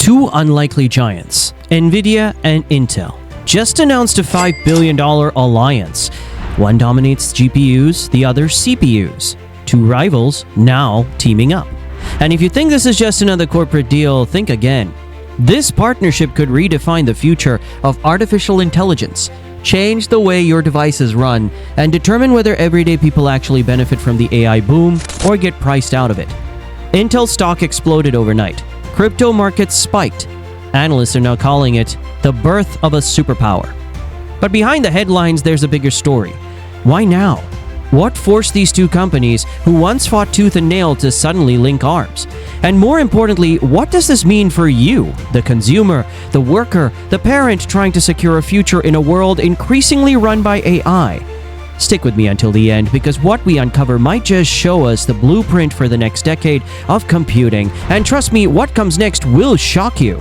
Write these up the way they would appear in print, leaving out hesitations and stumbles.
Two unlikely giants, Nvidia and Intel, just announced a $5 billion alliance. One dominates GPUs, the other CPUs. Two rivals now teaming up. And if you think this is just another corporate deal, think again. This partnership could redefine the future of artificial intelligence, change the way your devices run, and determine whether everyday people actually benefit from the AI boom or get priced out of it. Intel stock exploded overnight. Crypto markets spiked. Analysts are now calling it the birth of a superpower. But behind the headlines, there's a bigger story. Why now? What forced these two companies, who once fought tooth and nail, to suddenly link arms? And more importantly, what does this mean for you, the consumer, the worker, the parent trying to secure a future in a world increasingly run by AI? Stick with me until the end, because what we uncover might just show us the blueprint for the next decade of computing. And trust me, what comes next will shock you.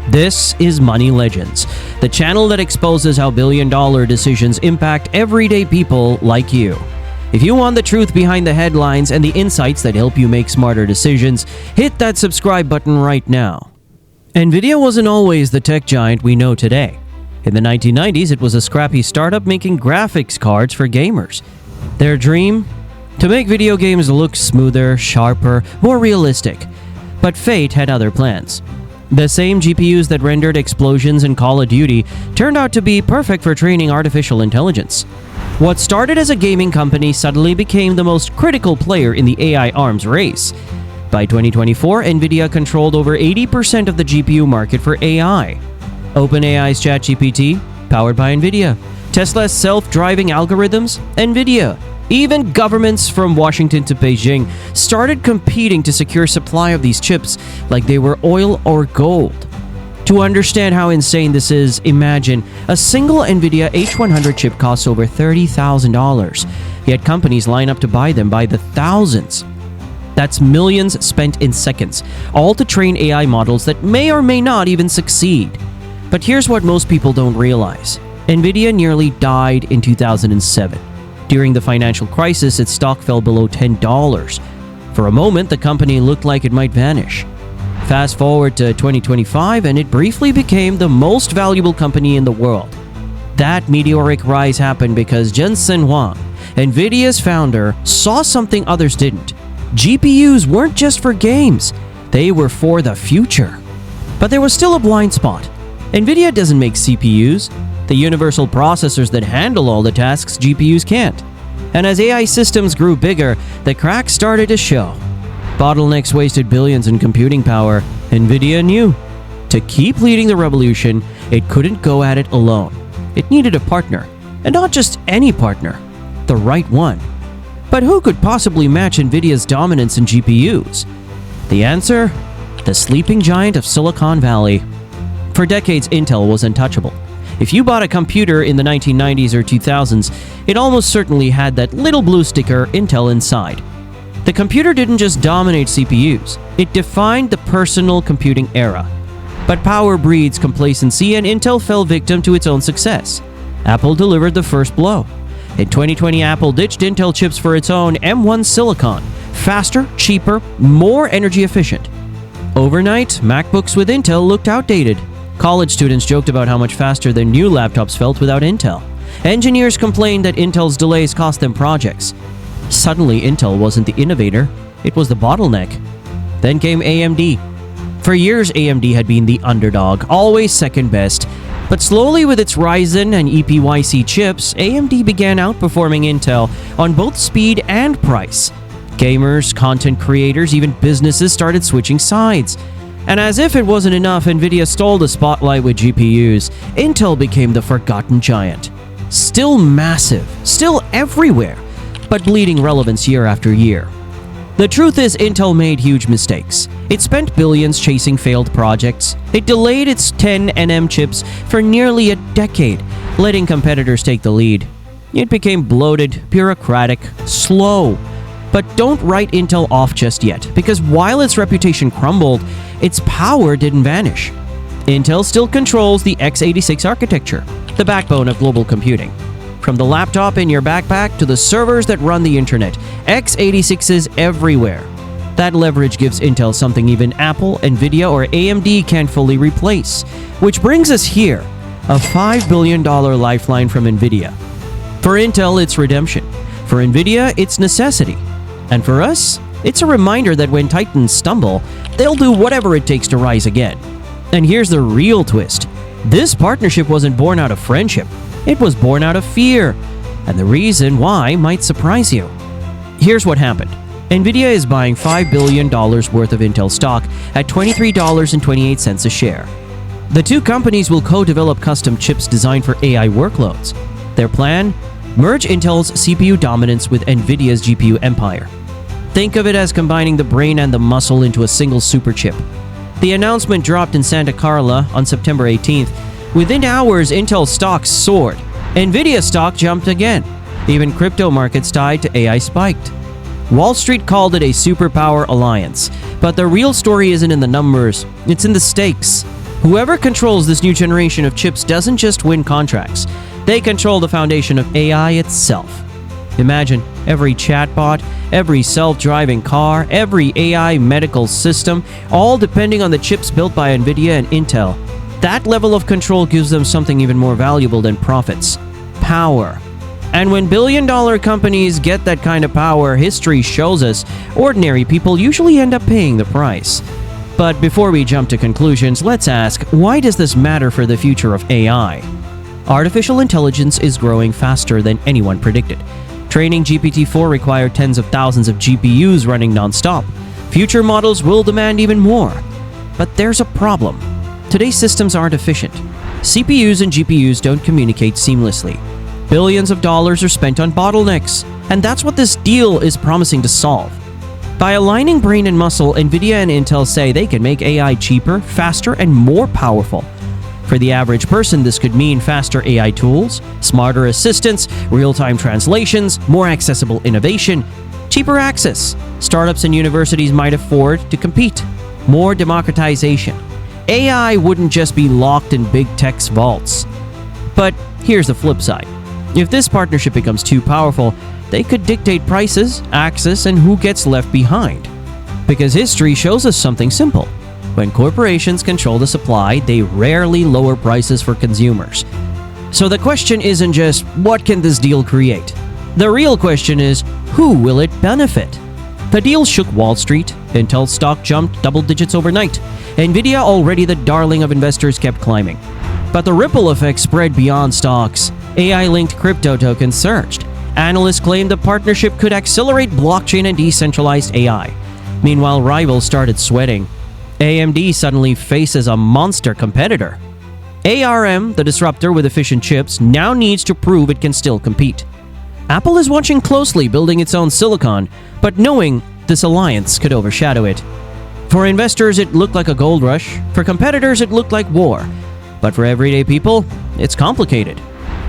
This is Money Legends, the channel that exposes how billion-dollar decisions impact everyday people like you. If you want the truth behind the headlines and the insights that help you make smarter decisions, hit that subscribe button right now. Nvidia wasn't always the tech giant we know today. In the 1990s, it was a scrappy startup making graphics cards for gamers. Their dream? To make video games look smoother, sharper, more realistic. But fate had other plans. The same GPUs that rendered explosions in Call of Duty turned out to be perfect for training artificial intelligence. What started as a gaming company suddenly became the most critical player in the AI arms race. By 2024, Nvidia controlled over 80% of the GPU market for AI. OpenAI's ChatGPT, powered by Nvidia. Tesla's self-driving algorithms, Nvidia. Even governments from Washington to Beijing started competing to secure supply of these chips like they were oil or gold. To understand how insane this is, imagine a single Nvidia H100 chip costs over $30,000, yet companies line up to buy them by the thousands. That's millions spent in seconds, all to train AI models that may or may not even succeed. But here's what most people don't realize. Nvidia nearly died in 2007. During the financial crisis, its stock fell below $10. For a moment, the company looked like it might vanish. Fast forward to 2025, and it briefly became the most valuable company in the world. That meteoric rise happened because Jensen Huang, Nvidia's founder, saw something others didn't. GPUs weren't just for games, they were for the future. But there was still a blind spot. Nvidia doesn't make CPUs, the universal processors that handle all the tasks GPUs can't. And as AI systems grew bigger, the cracks started to show. Bottlenecks wasted billions in computing power. Nvidia knew. To keep leading the revolution, it couldn't go at it alone. It needed a partner. And not just any partner, the right one. But who could possibly match Nvidia's dominance in GPUs? The answer? The sleeping giant of Silicon Valley. For decades, Intel was untouchable. If you bought a computer in the 1990s or 2000s, it almost certainly had that little blue sticker Intel inside. The computer didn't just dominate CPUs, it defined the personal computing era. But power breeds complacency, and Intel fell victim to its own success. Apple delivered the first blow. In 2020, Apple ditched Intel chips for its own M1 silicon. Faster, cheaper, more energy efficient. Overnight, MacBooks with Intel looked outdated. College students joked about how much faster their new laptops felt without Intel. Engineers complained that Intel's delays cost them projects. Suddenly, Intel wasn't the innovator, it was the bottleneck. Then came AMD. For years, AMD had been the underdog, always second best. But slowly, with its Ryzen and EPYC chips, AMD began outperforming Intel on both speed and price. Gamers, content creators, even businesses started switching sides. And as if it wasn't enough, Nvidia stole the spotlight with GPUs. Intel became the forgotten giant. Still massive, still everywhere, but bleeding relevance year after year. The truth is, Intel made huge mistakes. It spent billions chasing failed projects. It delayed its 10nm chips for nearly a decade, letting competitors take the lead. It became bloated, bureaucratic, slow. But don't write Intel off just yet, because while its reputation crumbled, its power didn't vanish. Intel still controls the x86 architecture, the backbone of global computing. From the laptop in your backpack to the servers that run the internet, x86 is everywhere. That leverage gives Intel something even Apple, Nvidia, or AMD can't fully replace. Which brings us here, a $5 billion lifeline from Nvidia. For Intel, it's redemption. For Nvidia, it's necessity. And for us, it's a reminder that when titans stumble, they'll do whatever it takes to rise again. And here's the real twist. This partnership wasn't born out of friendship. It was born out of fear. And the reason why might surprise you. Here's what happened. Nvidia is buying $5 billion worth of Intel stock at $23.28 a share. The two companies will co-develop custom chips designed for AI workloads. Their plan? Merge Intel's CPU dominance with Nvidia's GPU empire. Think of it as combining the brain and the muscle into a single superchip. The announcement dropped in Santa Carla on September 18th. Within hours, Intel stock soared. Nvidia stock jumped again. Even crypto markets tied to AI spiked. Wall Street called it a superpower alliance. But the real story isn't in the numbers, it's in the stakes. Whoever controls this new generation of chips doesn't just win contracts. They control the foundation of AI itself. Imagine every chatbot, every self-driving car, every AI medical system, all depending on the chips built by Nvidia and Intel. That level of control gives them something even more valuable than profits: power. And when billion-dollar companies get that kind of power, history shows us ordinary people usually end up paying the price. But before we jump to conclusions, let's ask, why does this matter for the future of AI? Artificial intelligence is growing faster than anyone predicted. Training GPT-4 required tens of thousands of GPUs running non-stop. Future models will demand even more. But there's a problem. Today's systems aren't efficient. CPUs and GPUs don't communicate seamlessly. Billions of dollars are spent on bottlenecks, and that's what this deal is promising to solve. By aligning brain and muscle, Nvidia and Intel say they can make AI cheaper, faster, and more powerful. For the average person, this could mean faster AI tools, smarter assistants, real-time translations, more accessible innovation, cheaper access. Startups and universities might afford to compete. More democratization. AI wouldn't just be locked in big tech's vaults. But here's the flip side. If this partnership becomes too powerful, they could dictate prices, access, and who gets left behind. Because history shows us something simple. When corporations control the supply, they rarely lower prices for consumers. So the question isn't just, what can this deal create? The real question is, who will it benefit? The deal shook Wall Street. Intel stock jumped double digits overnight. Nvidia, already the darling of investors, kept climbing. But the ripple effect spread beyond stocks. AI-linked crypto tokens surged. Analysts claimed the partnership could accelerate blockchain and decentralized AI. Meanwhile, rivals started sweating. AMD suddenly faces a monster competitor. ARM, the disruptor with efficient chips, now needs to prove it can still compete. Apple is watching closely, building its own silicon, but knowing this alliance could overshadow it. For investors, it looked like a gold rush. For competitors, it looked like war. But for everyday people, it's complicated.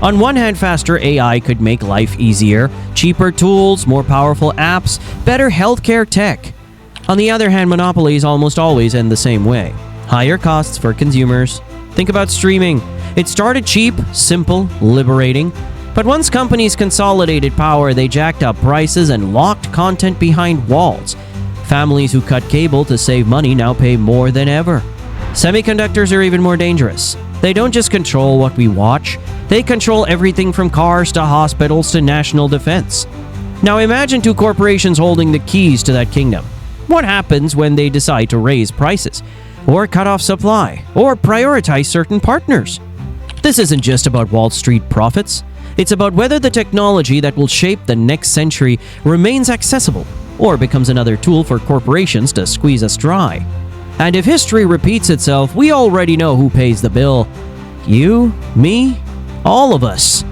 On one hand, faster AI could make life easier, cheaper tools, more powerful apps, better healthcare tech. On the other hand, monopolies almost always end the same way. Higher costs for consumers. Think about streaming. It started cheap, simple, liberating. But once companies consolidated power, they jacked up prices and locked content behind walls. Families who cut cable to save money now pay more than ever. Semiconductors are even more dangerous. They don't just control what we watch, they control everything from cars to hospitals to national defense. Now imagine two corporations holding the keys to that kingdom. What happens when they decide to raise prices, or cut off supply, or prioritize certain partners? This isn't just about Wall Street profits. It's about whether the technology that will shape the next century remains accessible, or becomes another tool for corporations to squeeze us dry. And if history repeats itself, we already know who pays the bill. You, me, all of us.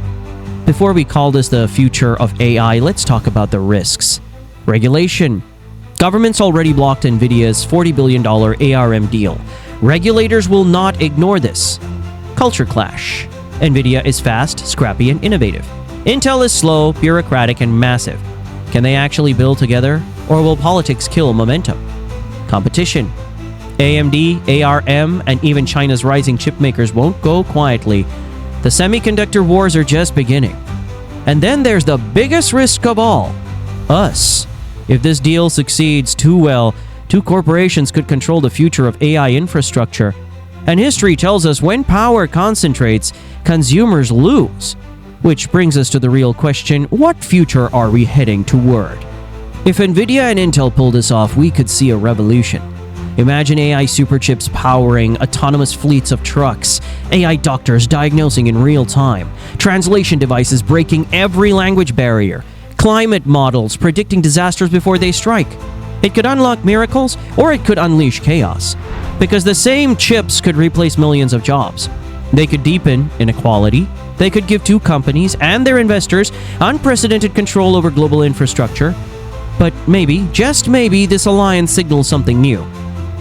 Before we call this the future of AI, let's talk about the risks. Regulation. Governments already blocked Nvidia's $40 billion ARM deal. Regulators will not ignore this. Culture clash. Nvidia is fast, scrappy, and innovative. Intel is slow, bureaucratic, and massive. Can they actually build together, or will politics kill momentum? Competition. AMD, ARM, and even China's rising chip makers won't go quietly. The semiconductor wars are just beginning. And then there's the biggest risk of all, us. If this deal succeeds too well, two corporations could control the future of AI infrastructure. And history tells us when power concentrates, consumers lose. Which brings us to the real question, what future are we heading toward? If Nvidia and Intel pull this off, we could see a revolution. Imagine AI superchips powering autonomous fleets of trucks, AI doctors diagnosing in real time, translation devices breaking every language barrier, climate models predicting disasters before they strike. It could unlock miracles, or it could unleash chaos. Because the same chips could replace millions of jobs. They could deepen inequality. They could give two companies and their investors unprecedented control over global infrastructure. But maybe, just maybe, this alliance signals something new.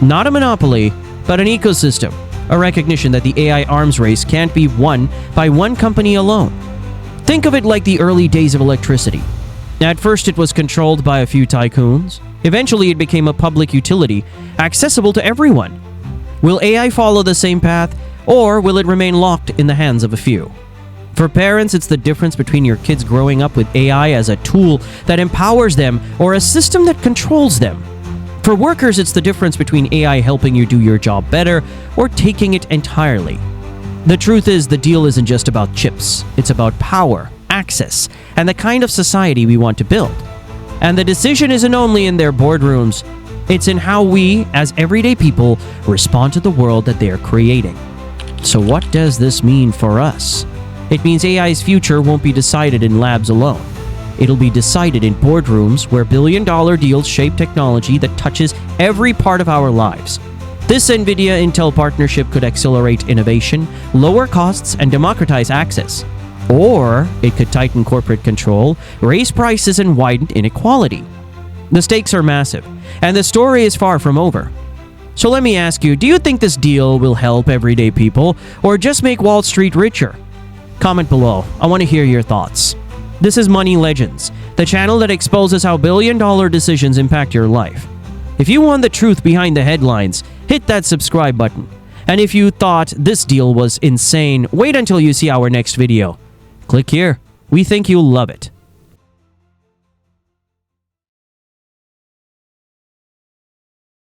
Not a monopoly, but an ecosystem. A recognition that the AI arms race can't be won by one company alone. Think of it like the early days of electricity. At first, it was controlled by a few tycoons. Eventually, it became a public utility, accessible to everyone. Will AI follow the same path, or will it remain locked in the hands of a few? For parents, it's the difference between your kids growing up with AI as a tool that empowers them or a system that controls them. For workers, it's the difference between AI helping you do your job better or taking it entirely. The truth is, the deal isn't just about chips. It's about power, access, and the kind of society we want to build. And the decision isn't only in their boardrooms, it's in how we, as everyday people, respond to the world that they are creating. So what does this mean for us? It means AI's future won't be decided in labs alone. It'll be decided in boardrooms where billion-dollar deals shape technology that touches every part of our lives. This Nvidia-Intel partnership could accelerate innovation, lower costs, and democratize access. Or it could tighten corporate control, raise prices, and widen inequality. The stakes are massive, and the story is far from over. So let me ask you, do you think this deal will help everyday people, or just make Wall Street richer? Comment below. I want to hear your thoughts. This is Money Legends, the channel that exposes how billion-dollar decisions impact your life. If you want the truth behind the headlines, hit that subscribe button. And if you thought this deal was insane, wait until you see our next video. Click here. We think you'll love it.